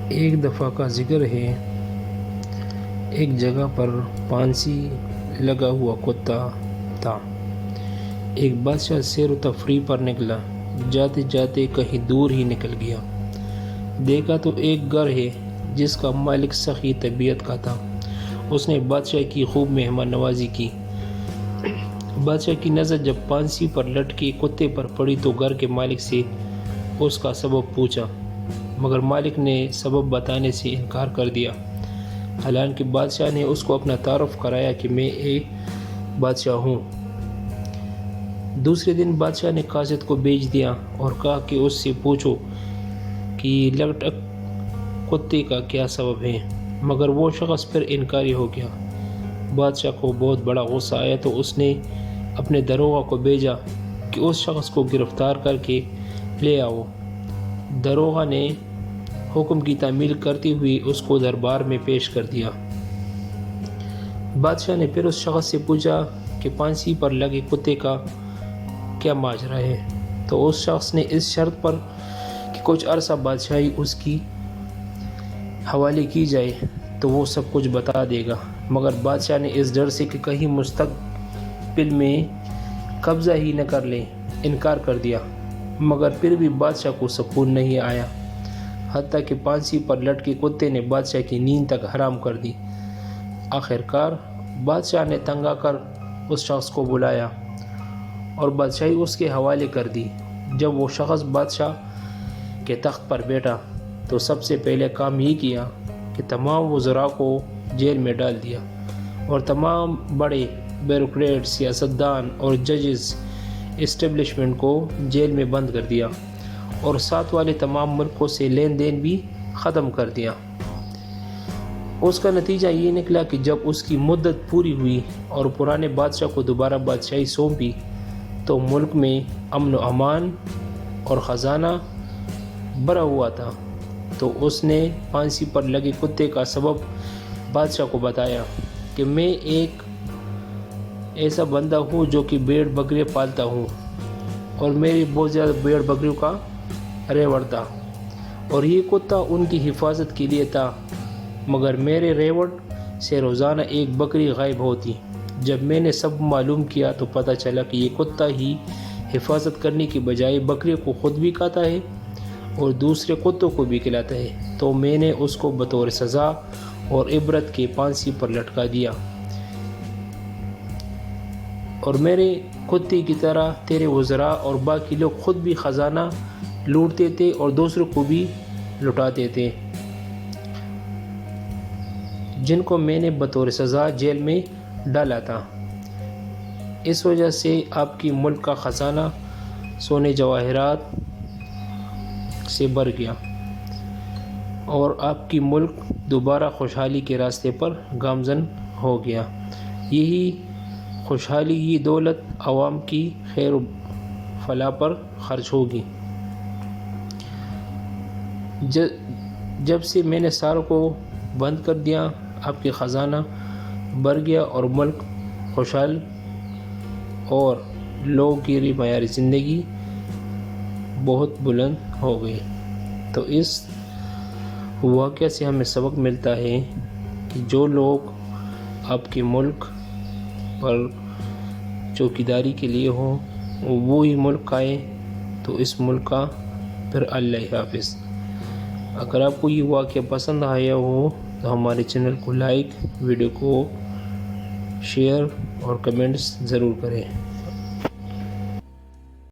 ایک دفعہ کا ذکر ہے، ایک جگہ پر پانسی لگا ہوا کتا تھا۔ ایک بادشاہ سیر و تفریح پر نکلا، جاتے جاتے کہیں دور ہی نکل گیا۔ دیکھا تو ایک گھر ہے جس کا مالک سخی طبیعت کا تھا۔ اس نے بادشاہ کی خوب مہمان نوازی کی۔ بادشاہ کی نظر جب پانسی پر لٹکے کتے پر پڑی تو گھر کے مالک سے اس کا سبب پوچھا، مگر مالک نے سبب بتانے سے انکار کر دیا۔ حالانکہ بادشاہ نے اس کو اپنا تعارف کرایا کہ میں ایک بادشاہ ہوں۔ دوسرے دن بادشاہ نے قاصد کو بھیج دیا اور کہا کہ اس سے پوچھو کہ لٹک کتے کا کیا سبب ہے، مگر وہ شخص پھر انکاری ہو گیا۔ بادشاہ کو بہت بڑا غصہ آیا تو اس نے اپنے داروغہ کو بھیجا کہ اس شخص کو گرفتار کر کے لے آؤ۔ داروغہ نے حکم کی تعمیل کرتے ہوئے اس کو دربار میں پیش کر دیا۔ بادشاہ نے پھر اس شخص سے پوچھا کہ پانسی پر لگے کتے کا کیا ماجرا ہے، تو اس شخص نے اس شرط پر کہ کچھ عرصہ بادشاہی اس کی حوالے کی جائے تو وہ سب کچھ بتا دے گا، مگر بادشاہ نے اس ڈر سے کہ کہیں مستقبل میں قبضہ ہی نہ کر لے انکار کر دیا۔ مگر پھر بھی بادشاہ کو سکون نہیں آیا، حتیٰ کہ پانسی پر لٹکے کتے نے بادشاہ کی نیند تک حرام کر دی۔ آخر کار بادشاہ نے تنگ آ کر اس شخص کو بلایا اور بادشاہی اس کے حوالے کر دی۔ جب وہ شخص بادشاہ کے تخت پر بیٹھا تو سب سے پہلے کام یہ کیا کہ تمام وزراء کو جیل میں ڈال دیا اور تمام بڑے بیوروکریٹ، سیاستدان اور ججز اسٹیبلشمنٹ کو جیل میں بند کر دیا اور ساتھ والے تمام ملکوں سے لین دین بھی ختم کر دیا۔ اس کا نتیجہ یہ نکلا کہ جب اس کی مدت پوری ہوئی اور پرانے بادشاہ کو دوبارہ بادشاہی سونپی تو ملک میں امن و امان اور خزانہ بھرا ہوا تھا۔ تو اس نے پانسی پر لگے کتے کا سبب بادشاہ کو بتایا کہ میں ایک ایسا بندہ ہوں جو کہ بھیڑ بکریاں پالتا ہوں اور میری بہت زیادہ بھیڑ بکریوں کا ریوڑ تھا اور یہ کتا ان کی حفاظت کے لیے تھا، مگر میرے ریوڑ سے روزانہ ایک بکری غائب ہوتی۔ جب میں نے سب معلوم کیا تو پتہ چلا کہ یہ کتا ہی حفاظت کرنے کی بجائے بکریوں کو خود بھی کھاتا ہے اور دوسرے کتوں کو بھی کھلاتا ہے، تو میں نے اس کو بطور سزا اور عبرت کے پانسی پر لٹکا دیا۔ اور میرے کتے کی طرح تیرے وزراء اور باقی لوگ خود بھی خزانہ لوٹتے تھے اور دوسروں کو بھی لٹاتے تھے، جن کو میں نے بطور سزا جیل میں ڈالا تھا۔ اس وجہ سے آپ کی ملک کا خزانہ سونے جواہرات سے بھر گیا اور آپ کی ملک دوبارہ خوشحالی کے راستے پر گامزن ہو گیا۔ یہی خوشحالی، یہ دولت عوام کی خیر و فلاح پر خرچ ہوگی۔ جب سے میں نے ساروں کو بند کر دیا، آپ کے خزانہ بھر گیا اور ملک خوشحال اور لوگوں کی معیار زندگی بہت بلند ہو گئی۔ تو اس واقعہ سے ہمیں سبق ملتا ہے کہ جو لوگ آپ کے ملک پر چوکیداری کے لیے ہوں وہی ملک آئے تو اس ملک کا پھر اللہ حافظ۔ اگر آپ کو یہ واقعہ پسند آیا ہو تو ہمارے چینل کو لائک، ویڈیو کو شیئر اور کمنٹس ضرور کریں۔